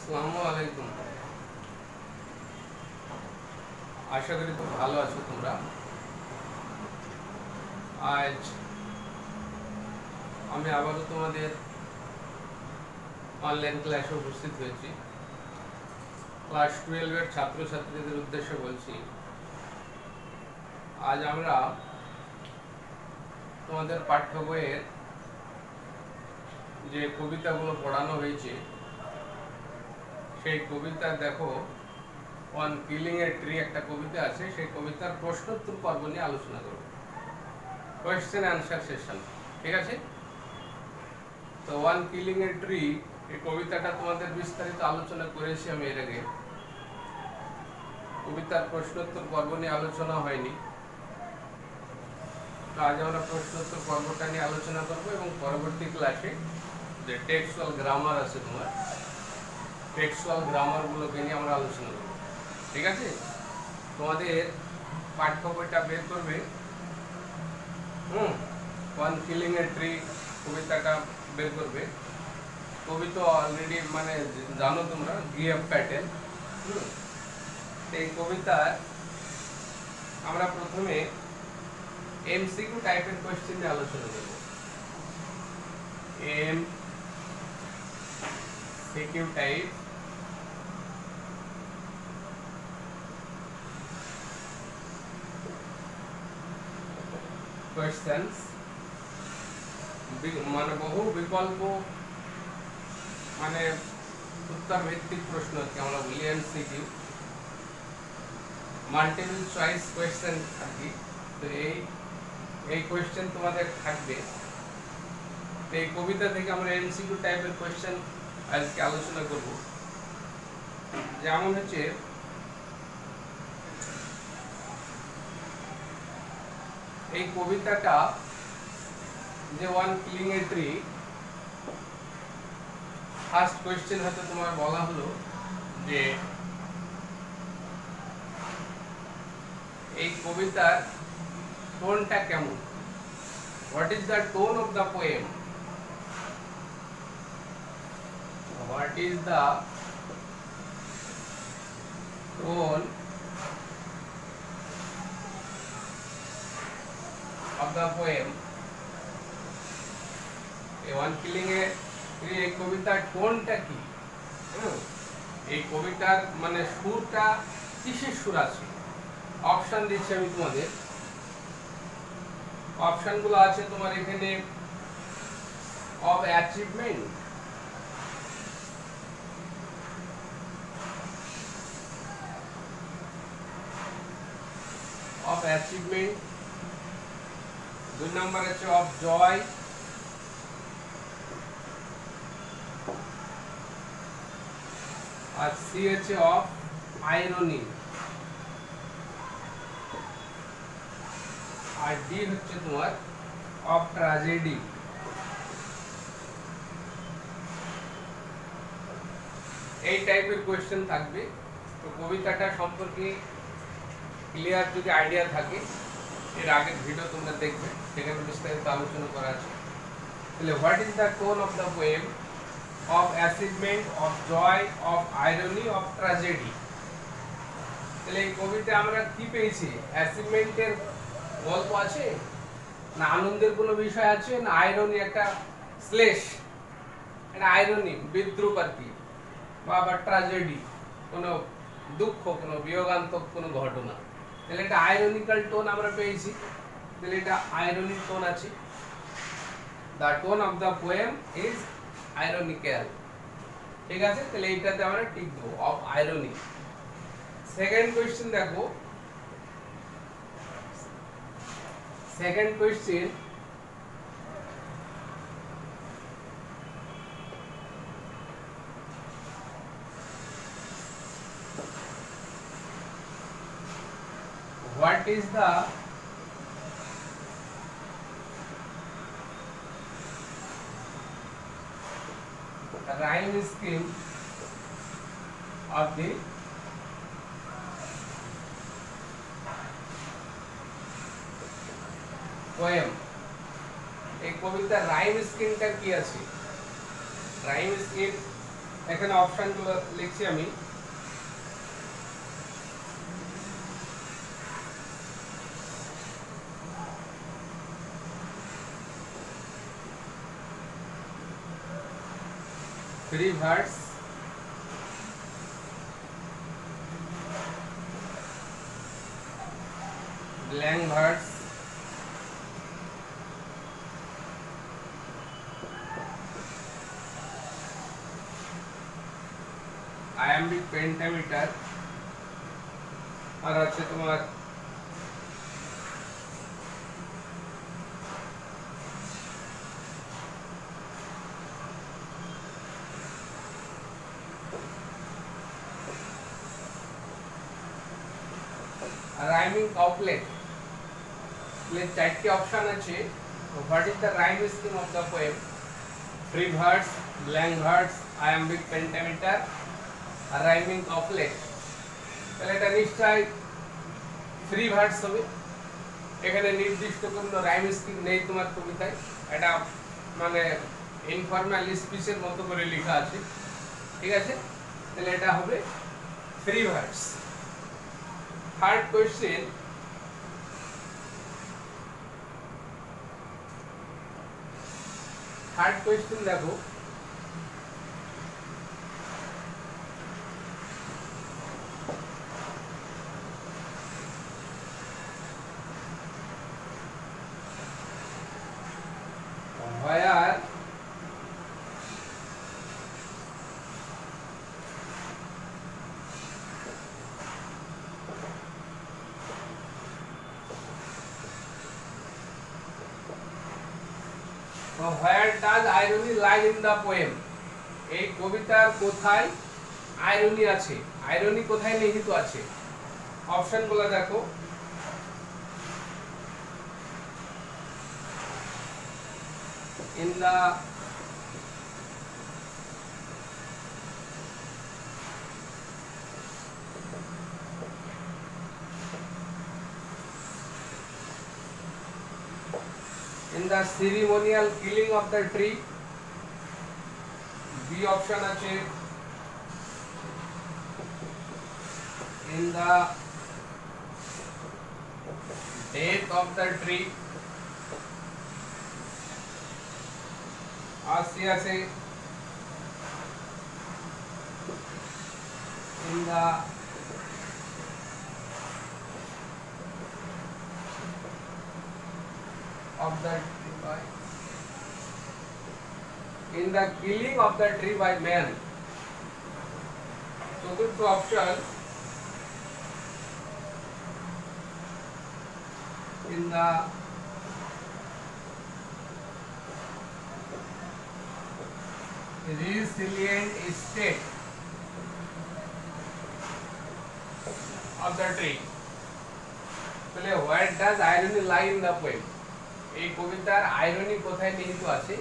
আসসালামু আলাইকুম। আশা করি খুব ভালো আছো তোমরা। আজ আমি আবারও তোমাদের অনলাইন ক্লাসে উপস্থিত হয়েছি। ক্লাস 12 এর ছাত্রছাত্রীদের উদ্দেশ্যে বলছি, আজ আমরা তোমাদের পাঠ্য বইয়ের যে কবিতাগুলো পড়ানো হয়েছে সেই কবিতা দেখো, ওয়ান কিলিং এ ট্রি একটা কবিতা আছে, সেই কবিতার প্রশ্নোত্তর পর্ব নিয়ে আলোচনা করব, কোয়েশ্চেন অ্যান্সার সেশন। ঠিক আছে? তো ওয়ান কিলিং এ ট্রি এই কবিতাটা তোমাদের বিস্তারিত আলোচনা করেছি আমি এর আগে। কবিতার প্রশ্নোত্তর পর্ব নিয়ে আলোচনা হয়নি, তো আজ আমরা প্রশ্নোত্তর পর্বটা নিয়ে আলোচনা করব এবং পরবর্তী ক্লাসে যে টেক্সচুয়াল গ্রামার আছে তোমার, টেক্সচুয়াল গ্রামারগুলোকে নিয়ে আমরা আলোচনা করব। ঠিক আছে? তোমাদের পাঠ্য বইটা বের করবে, ওয়ান কিলিং এ ট্রি কবিতাটা বের করবে। কবিতা অলরেডি মানে জানো তোমরা, গিএফ প্যাটেল। এই কবিতার আমরা প্রথমে এমসিকিউ টাইপের কোশ্চেন নিয়ে আলোচনা করব। এমসিকিউ টাইপ কোশ্চেন্স, মানে বহু বিকল্প মানে উত্তর ভিত্তিক প্রশ্ন আমরা বলি এমসিকিউ, মাল্টিপল চয়েস কোশ্চেন আর কি। তো এই কোশ্চেন তোমাদের থাকবে। তো এই কবিতা থেকে আমরা এমসিকিউ টাইপের কোশ্চেন আজকে আলোচনা করব। যেমন হচ্ছে, এই কবিতাটা যে one killing a tree, first question হয়তো তোমার বলা হলো যে এই কবিতার টোনটা কেমন, what is the tone of the poem, what is the tone of the poem. এই ওয়ান কিলিং এ ট্রি এই কবিতার টোনটা কি, এই কবিতার মানে সুরটা কিসের সুর আছে। অপশন দিচ্ছি আমি তোমাদের, অপশনগুলো আছে তোমার এখানে। অফ অ্যাচিভমেন্ট, অফ অ্যাচিভমেন্ট, 2 নম্বর আছে অফ জয়, আর সি আছে অফ আইরনি, আর ডি হচ্ছে তোমার অফ ট্র্যাজেডি। এই টাইপের কোয়েশ্চেন থাকবে। তো কবিতাটা সম্পর্কে ক্লিয়ার যদি আইডিয়া থাকে, এর আগের ভিডিও তোমরা দেখবে, সেখানে বিস্তারিত আলোচনা করা আছে। তাহলে what is the tone of the poem, of achievement, of joy, of irony, of tragedy. তাহলে এই কবিতা আমরা কি পেয়েছি? অ্যাচিভমেন্টের গল্প আছে, না আনন্দের কোনো বিষয় আছে, না আইরনি একটা শ্লেষ, এটা আইরনি বিদ্রুপ আর কি, বা ট্র্যাজেডি কোনো দুঃখ, কোনো বিয়োগান্তক কোনো ঘটনা। তাহলে এটা আইরনিক্যাল টোন আমরা পেয়েছি, তাহলে এটা আইরনিক টোন আছে। The tone of the poem is ironical. ঠিক আছে? তাহলে এইটাতে আমরা টিক দেবো, অফ আইরনি। সেকেন্ড কোয়েশ্চেন দেখো, second question, what is the rhyme scheme of the poem? এই কবিতার রাইম স্কিমটা কি আছে? রাইম স্কিম এখানে অপশনগুলো লিখছি আমি। Free verse, blank verse, iambic pentameter, আর আছে তোমার রাইমিং কাউপলেট। চারটি অপশন আছে। What is the rhyme scheme of the poem? Free verse, blank verse, iambic pentameter আর রাইমিং কাউপলেট। তাহলে এটা নিশ্চয়ই ফ্রি ভার্স হবে। এখানে নির্দিষ্ট কোনো রাইম স্কিম নেই তোমার কবিতায়, এটা মানে ইনফর্মাল স্পিচের মতো করে লেখা আছে, ঠিক আছে? তাহলে এটা হবে ফ্রি ভার্স। থার্ড কোয়েশ্চেন, দেখো, where does irony lie in the poem? এই কবিতার কোথায় আইরনি আছে, আইরনি কোথায় নিহিত আছে? অপশনগুলো দেখো। in the ceremonial killing of the tree, B option আছে in the death of the tree, আর সি আছে in the of the tree by in the killing of the tree by man. চতুর্থ option in the resilient state of the tree. তাহলে where does irony lie in the poem? এই কবিতার irony কোথায় নিহিত আছে,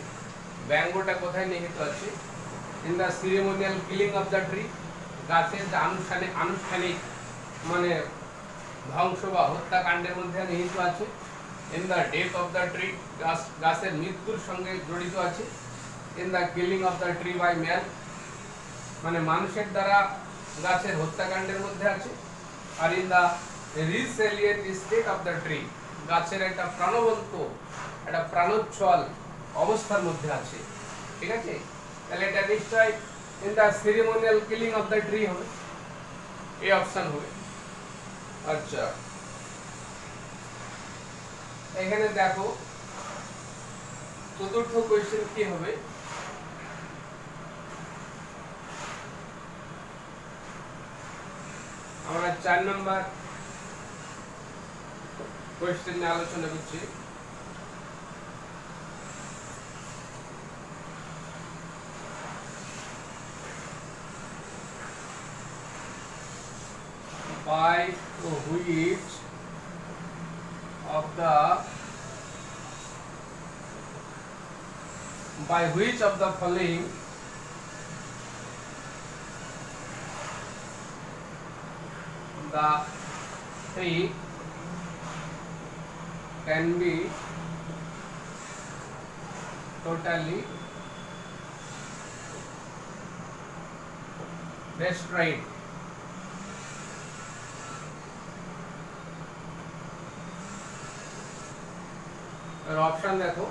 ব্যঙ্গটা কোথায় নিহিত আছে? in the ceremonial killing of the tree, গাছের যে আনুষ্ঠানিক মানে ধ্বংস বা হত্যাকাণ্ডের মধ্যে নিহিত আছে। in the death of the tree, গাছের মৃত্যুর সঙ্গে জড়িত আছে। in the killing of the tree by man, মানে মানুষের দ্বারা গাছের হত্যাকাণ্ডের মধ্যে আছে। আর in the resilient state of the tree, গাছের একটা প্রাণবন্ত, একটা প্রাণোচ্ছল অবস্থার মধ্যে আছে, ঠিক আছে? তাহলে এটা নিশ্চয় in the ceremonial killing of the tree হবে, এই অপশন হবে। আচ্ছা, এখানে দেখো চতুর্থ কোয়েশ্চেন কি হবে? আমরা 4 নম্বর কোয়েশ্চেন নিয়ে আলোচনা করছি। by which of the following the tree can be totally destroyed। और ऑप्शन देखो,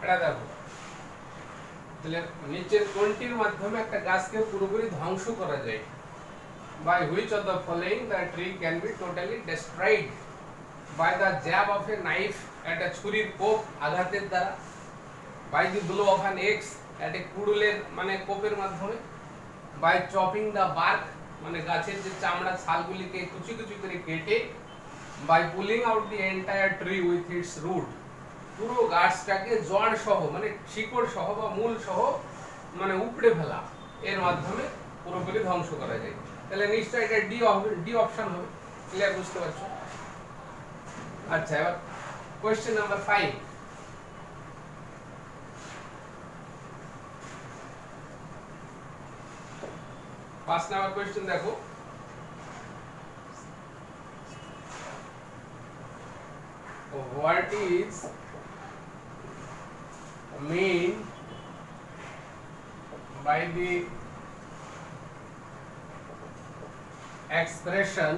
এটা দেখো, তাহলে নিচের কোনটির মাধ্যমে একটা গাছকে পুরোপুরি ধ্বংস করা যায়? by which of the following the tree can be totally destroyed? by the jab of a knife, একটা ছুরির কোপ আঘাতের দ্বারা, by the blow of an axe, একটা কুড়ুলের মানে কোপের মাধ্যমে, by chopping the bark, মানে গাছের যে চামড়া ছালগুলিকে কুচি কুচি করে কেটে, by pulling out the entire tree with its root, পুরো গাছটাকে জড় সহ মানে শিকড় সহ বা মূল সহ মানে উপড়ে ফেলা, এর মাধ্যমে পুরোপুরি ধ্বংস করা যায়। তাহলে নিশ্চয়ই এটা ডি অপশন হবে। ক্লিয়ার, বুঝতে পারছো? আচ্ছা, এবার কোশ্চেন নাম্বার 5। পাঁচ নাম্বার কোশ্চেন দেখো, what is mean by the expression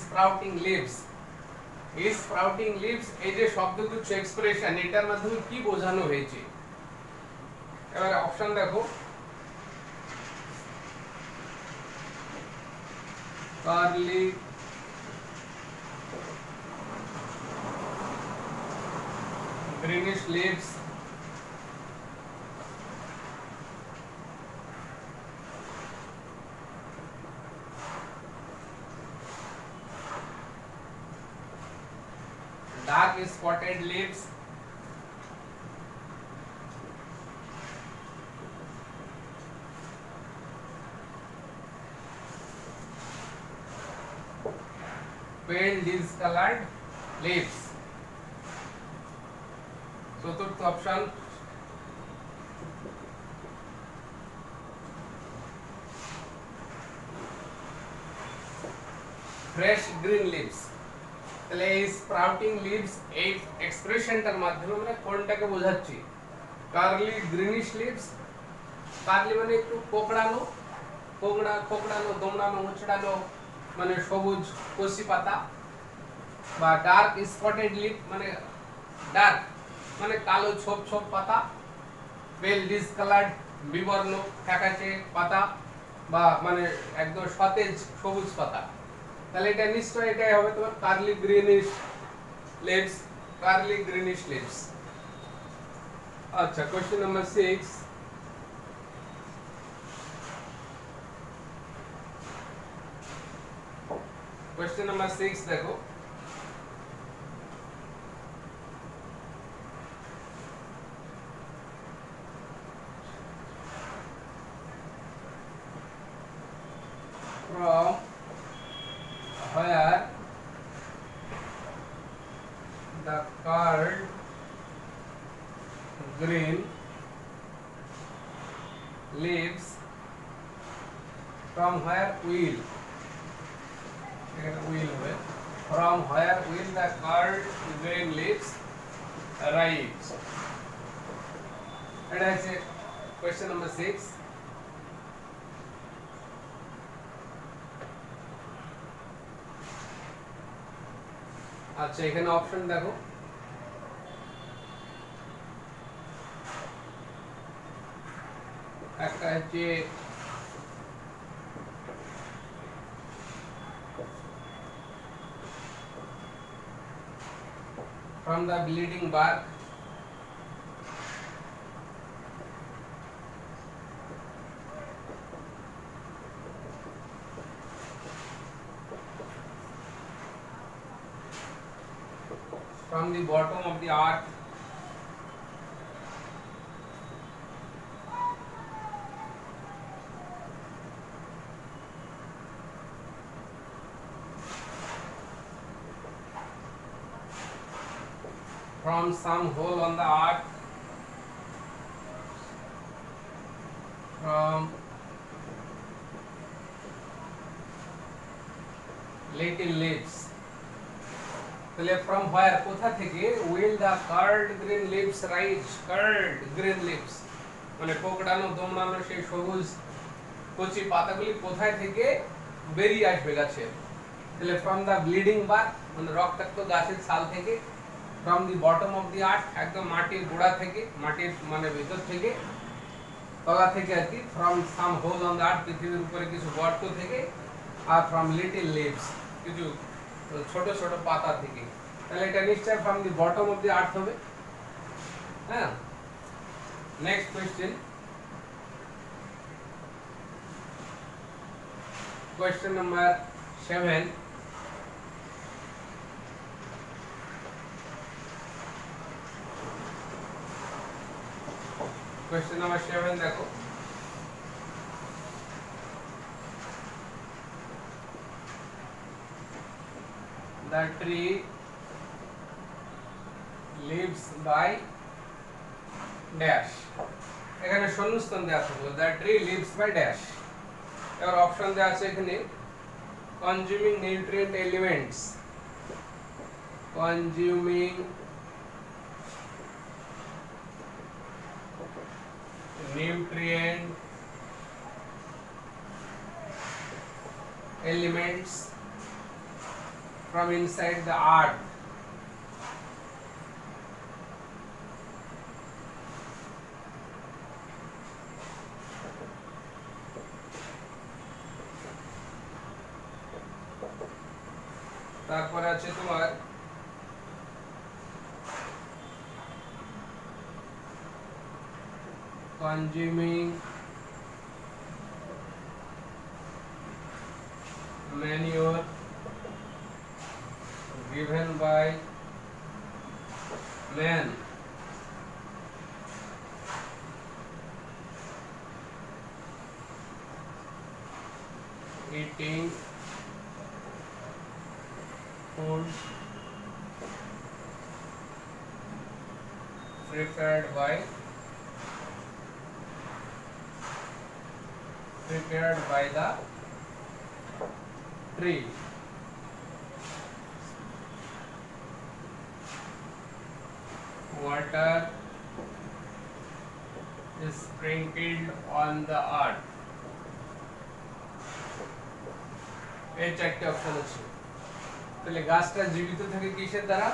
sprouting leaves? sprouting leaves এই যে শব্দগুচ্ছ এক্সপ্রেশন, এটার মাধ্যমে কি বোঝানো হয়েছে? এবারে অপশন দেখো, curly greenish leaves, dark spotted leaves, pale discolored leaves। চতুর্থ অপশন, ফ্রেশ গ্রিন লিভস। তাহলে এই স্প্রাউটিং লিভস এই এক্সপ্রেশনটার মাধ্যমে আমরা কোনটাকে বোঝাচ্ছি? কার্লি গ্রিনিশ লিভস, কার্লি মানে একটু কোকড়ানো, কোকড়ানো দমড়ানো মুচড়ানো মানে সবুজ কচি পাতা, বা ডার্ক স্পটেড লিভ মানে ডার্ক মানে কালো ছোপ ছোপ পাতা, পেল ডিসকালার্ড বিবর্ণ ফ্যাকাশে পাতা বা মানে একদম সতেজ সবুজ পাতা। তাহলে এটা নিশ্চয়ই এটাই হবে তোমার curly greenish leaves, curly greenish leaves. আচ্ছা, কোশ্চেন নাম্বার 6। কোশ্চেন নাম্বার 6 দেখো, from where the curd green leaves from where will, এখানে will হবে, from where will the curled green leaves rise? এটা হচ্ছে question number 6. আচ্ছা এখানে অপশন দেখো, একটা হচ্ছে from the bleeding bark, from the bottom of the earth, from some hole on the earth, from little leaves. তাহলে from where, কোথা থেকে, will the curled green leaves rise? curled green leaves মানে কোকড়ানো দমড়ানো সেই সবুজ কচি পাতাগুলি কোথায় থেকে বেরিয়ে আসবে গাছে? তাহলে from the bleeding bark মানে রক্তাক্ত গাছের ছাল থেকে, from the bottom of the earth একদম মাটির গোড়া থেকে, মাটির মানে ভিতর থেকে, তলা থেকে আর কি, from some hole on the earth পৃথিবীর উপরে কিছু গর্ত থেকে, আর from little leaves কিছু ছোট ছোট পাতা থেকে। তাহলে এটা নিশ্চয় from the bottom of the earth হবে। হ্যাঁ, next question, question number 7। Question number 7 দেখো, the tree lives by dash, এখানে শূন্যস্থান দেওয়া থাকলো, the tree lives by dash। এবার অপশন দেওয়া আছে এখানে consuming nutrient elements, consuming nutrient elements from inside the earth, তারপরে আছে তোমার consuming manure given by man, eating food prepared by the tree, water is sprinkled on the earth। এই চারটি option আছে। তাহলে গাছটা জীবিত থাকে কিসের দ্বারা?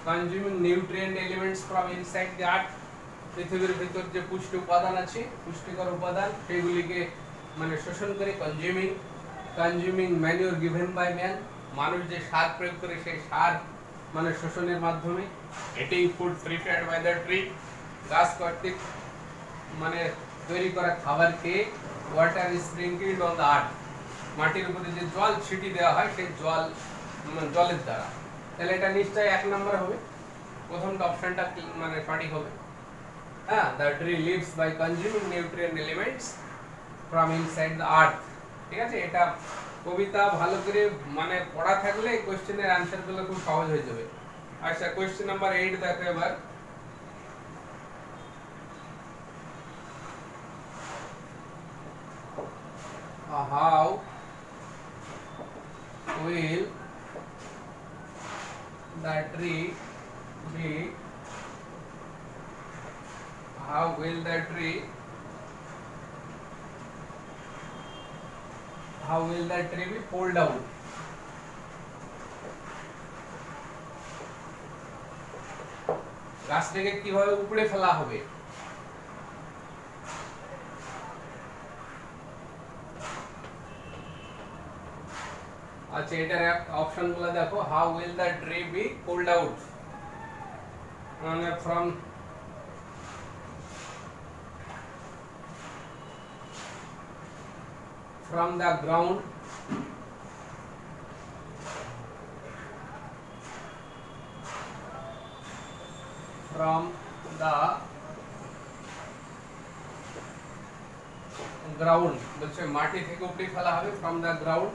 Consuming nutrient elements from inside the earth, পৃথিবীর ভিতর যে পুষ্টি উপাদান আছে, পুষ্টিকর উপাদান সেগুলিকে মানে শোষণ করে consuming manure given by man, মানুষ যে সার প্রয়োগ করে সেই সার মানে শোষণের মাধ্যমে, eating food prepared by the tree, গাছ কর্তৃক মানে তৈরি করা খাবার খেয়ে, water is sprinkled on the earth, মাটির উপরে যে জল ছিটি দেওয়া হয় সেই জলের দ্বারা। তাহলে এটা নিশ্চয়ই 1 নম্বর হবে, প্রথমটা অপশনটা মানে সঠিক হবে। হ্যাঁ, the tree lives by consuming nutrient elements from inside the earth। ঠিক আছে, এটা কবিতা ভালো করে মানে পড়া থাকলে কোশ্চেনের অ্যানসার গুলো খুব সহজ হয়ে যাবে। আচ্ছা কোশ্চেন নাম্বার 8 দেখো এবার, how will the tree be how will the tree be pulled down? গাছটাকে কিভাবে উপড়ে ফেলা হবে? আচ্ছা, এটার অপশনগুলো দেখো। How will the tree be pulled out, মানে from the ground, from the ground বলছে মাটি থেকে উপড়ে ফেলা হবে, from the ground।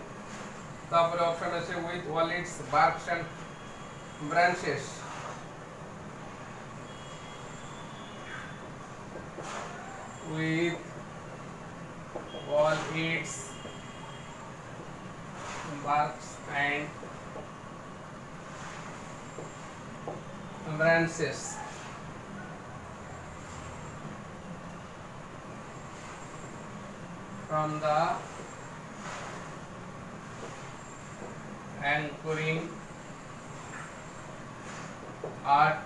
তারপরে অপশন আছে with all its barks and branches, with all its barks and branches, from the anchoring earth,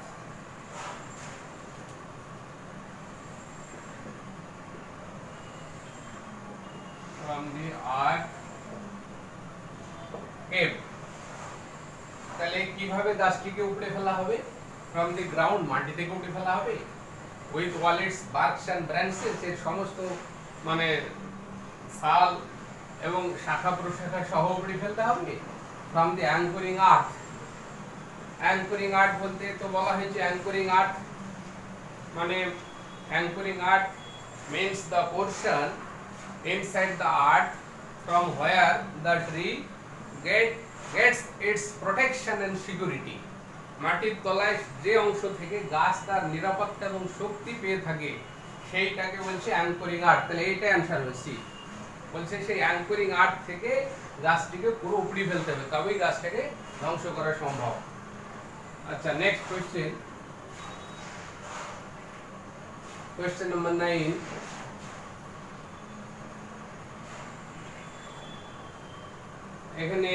from the earth cave। তাহলে কিভাবে গাছটিকে উপড়ে ফেলা হবে? from the ground, মাটি থেকে উপড়ে ফেলা হবে। with all its barks and branches, এর সমস্ত মানে ছাল এবং শাখা প্রশাখা সহ উপড়ে ফেলতে হবে। from the anchoring earth, anchoring earth বলতে তো বলা হয়েছে anchoring earth মানে anchoring earth means the portion inside the earth from where the tree gets its protection and security। মাটির তলায় যে অংশ থেকে গাছ তার নিরাপত্তা এবং শক্তি পেয়ে থাকে সেইটাকে বলছে anchoring earth। তাহলে এইটাই आंसर হচ্ছে, বলছে সেই anchoring earth থেকে গাছটিকে পুরো উপড়ে ফেলতে হবে, তবেই গাছটাকে ধ্বংস করা সম্ভব। আচ্ছা, নেক্সট কোশ্চেন নাম্বার 9। এখানে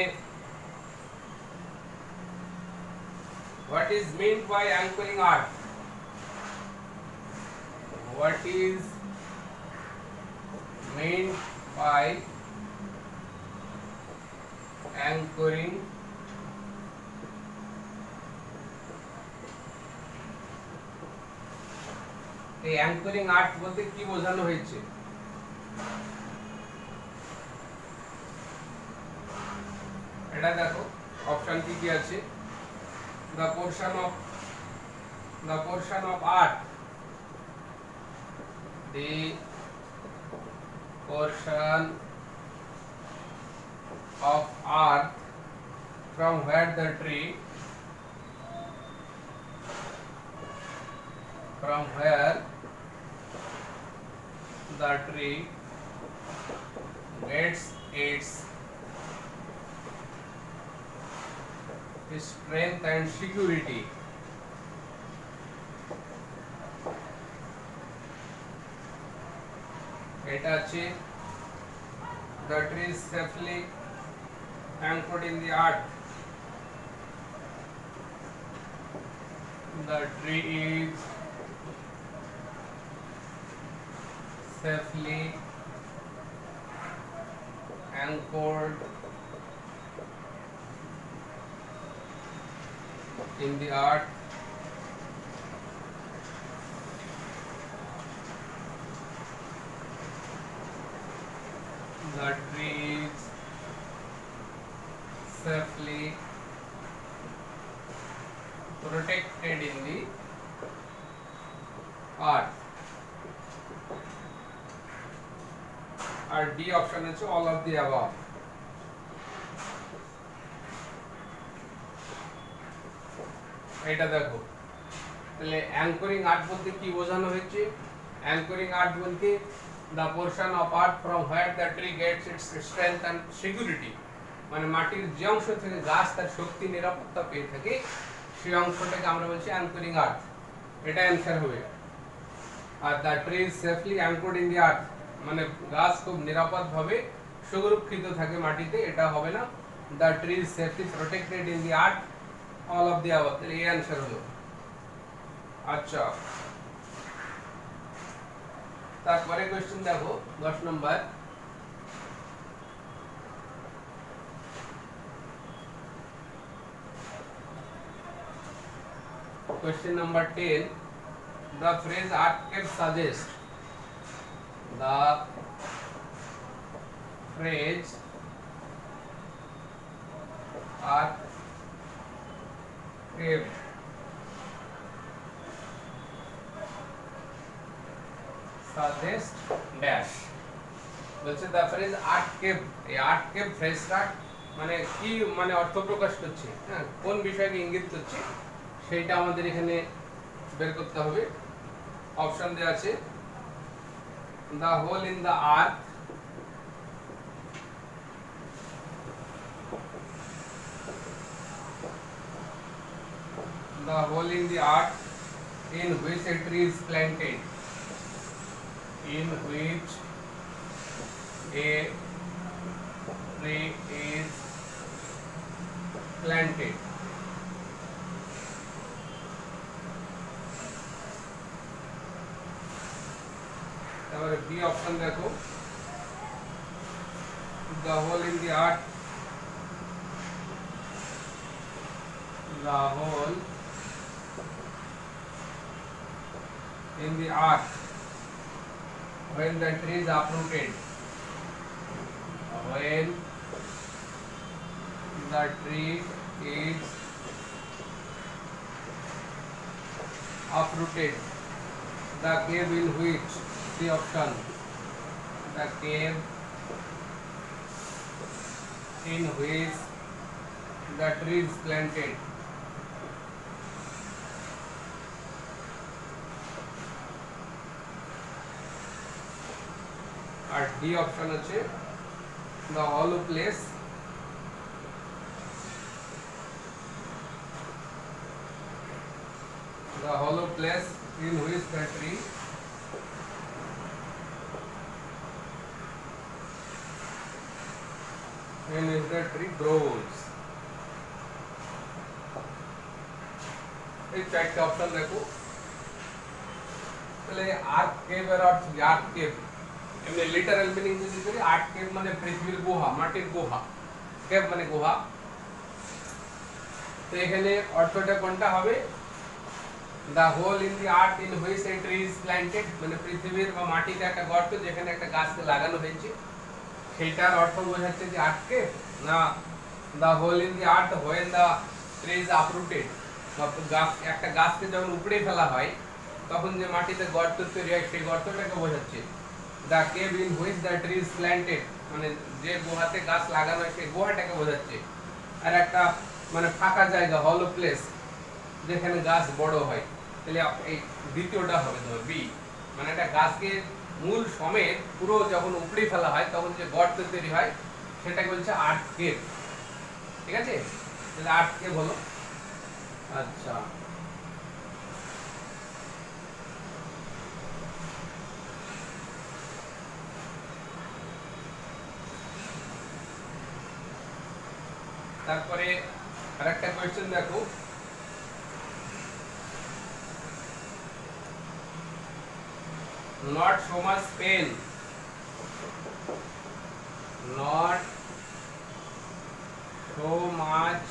what is meant by anchoring earth? What is meant by anchoring এই anchoring earth বলতে কি বোঝানো হয়েছে? এটা দেখো অপশন কি আছে। the portion of earth, the portion of earth from where the tree gets its strength and security। এটা আছে the tree is safely anchored in the earth, the tree is safely anchored in the earth, the tree is safely protected in the earth। আর D option আছে all of the above। এটা দেখো, তাহলে anchoring art বলতে কি বোঝানো হয়েছে? Anchoring art বলতে the portion apart from where the tree gets its strength and security, মানে মাটির যে অংশ থেকে গাছ তার শক্তি নিরাপত্তা পেয়ে থাকে সেই অংশটাকে আমরা বলছি অ্যাঙ্করিং আর্থ, এটা অ্যানসার হবে। আর the tree is safely anchored in the earth, মানে গাছ খুব নিরাপদভাবে সংরক্ষিত থাকে মাটিতে, এটা হবে না। The tree is safely protected in the earth, all of the above, তাহলে এই অ্যানসার হলো। আচ্ছা, তারপরে কোশ্চেন দেখো 10 নম্বর। Question number 10. The phrase earthquake suggests. The phrase earthquake suggest dash. বলছে the phrase earthquake, এই earthquake phrase-টা মানে কি, মানে অর্থ প্রকাশ করছে, হ্যাঁ, কোন বিষয়কে ইঙ্গিত করছে সেইটা আমাদের এখানে বের করতে হবে। অপশন দেওয়া আছে the hole in the earth, the hole in the earth in which a tree is planted, in which a tree is planted. তারপরে বি অপশন দেখো the hole in the earth, the hole in the earth when the tree is uprooted, when the tree is uprooted, the cave in which, the option, the cave in which the tree is planted. আর D option আছে the hollow place, the hollow place in which the tree grows. এই চারটি option দেখো। তাহলে আর্থ cave এর অর্থ কি? আর্থ cave এমনি লিটারাল মিনিং যদি করি, আর্থ কেভ মানে পৃথিবীর গুহা, মাটির গুহা, কেভ মানে গুহা। তো এখানে অর্থটা কোনটা হবে? the hole in the earth in which a tree is planted, মানে পৃথিবীর বা মাটিতে একটা গর্ত যেখানে একটা গাছকে লাগানো হয়েছে, সেটার অর্থ বোঝাচ্ছে যে আর্থ কেভ, না the hole in the earth when the tree is uprooted, একটা গাছকে যখন উপড়ে ফেলা হয় তখন যে মাটিতে গর্ত তৈরি হয় সেই গর্তটাকে বোঝাচ্ছে। the cave in which the tree is planted, মানে যে গুহাতে গাছ লাগানো হয় সেই গুহাটাকে বোঝাচ্ছে। আর একটা মানে ফাঁকা জায়গা, হলো প্লেস, যেখানে গাছ বড় হয়, তাহলে এই দ্বিতীয়টা হবে তোমার বি, মানে একটা গাছকে মূল সমেত পুরো যখন উপড়ে ফেলা হয় তখন যে গর্ত তৈরি হয় সেটাকে বলছে আর্থ কেভ। ঠিক আছে, তাহলে আর্থ কেভ হলো। আচ্ছা, তারপরে আরেকটা কোয়েশ্চেন দেখো, not so much pain, not so much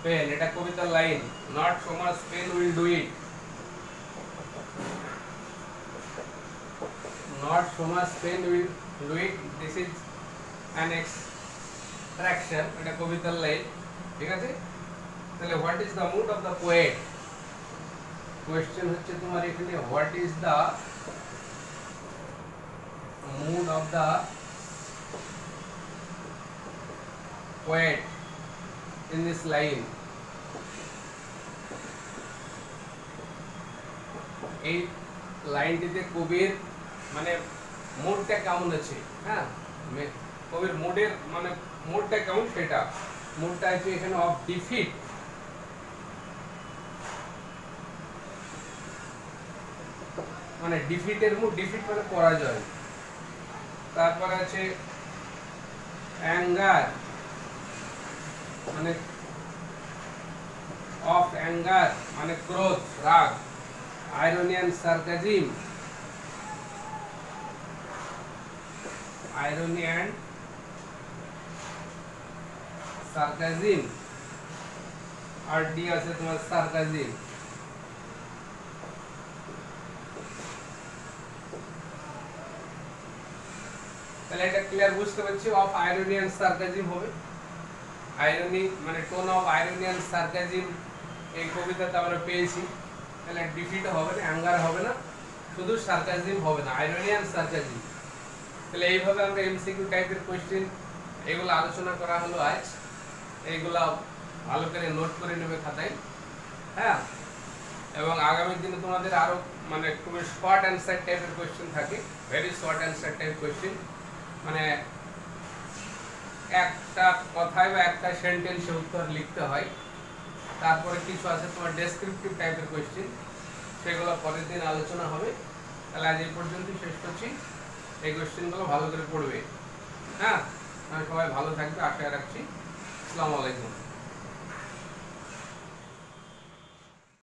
pain, এটা কবিতার line. not so much pain will do it, not so much pain will do it, this is an extraction, এটা কবিতার লাইন। ঠিক আছে, তাহলে what is the mood of the poet, question হচ্ছে তোমার এখানে what is the mood of the poet in this line, এই লাইনটিতে কবির মানে মুডটা কেমন আছে, হ্যাঁ কবির মুডের মানে মুডটা কেমন সেটা। মুডটা আছে এখানে অফ ডিফিট, মানে ডিফিটের মুড, ডিফিট মানে পরাজয়। তারপর আছে অ্যাঙ্গার, মানে অফ অ্যাঙ্গার মানে ক্রোধ, রাগ। Irony and sarcasm, irony and sarcasm. আর ডি আছে তোমার সার্কাজিম। তাহলে এটা ক্লিয়ার বুঝতে পারছি, অফ আইরনি অ্যান্ড সার্কাজিম হবে। আইরনি মানে টোন অফ আইরনি অ্যান্ড সার্কাজিম এই কবিতাতে আমরা পেয়েছি। তাহলে ডিফিট হবে না, অ্যাঙ্গার হবে না, শুধু সার্কাজিম হবে না, আইরনি অ্যান্ড সার্কাজিম। তাহলে এইভাবে আমরা এমসিকিউ টাইপের কোশ্চেন এগুলো আলোচনা করা হলো আজ। এইগুলা ভালো করে নোট করে নেবে খাতায়, হ্যাঁ। এবং আগামী দিনে তোমাদের আরো মানে খুবই শর্ট অ্যান্সার টাইপের কোশ্চেন থাকে, very short answer type question, মানে একটা কথায় বা একটা সেন্টেন্সে উত্তর লিখতে হয়। তারপরে কিছু আছে তোমার ডেসক্রিপটিভ টাইপের কোশ্চেন, সেগুলো পরের দিন আলোচনা হবে। তাহলে আজ এই পর্যন্তই শেষ করছি। এই কোশ্চেনগুলো ভালো করে পড়বে, হ্যাঁ। সবাই ভালো থাকবে আশা রাখছি। আসসালামু আলাইকুম।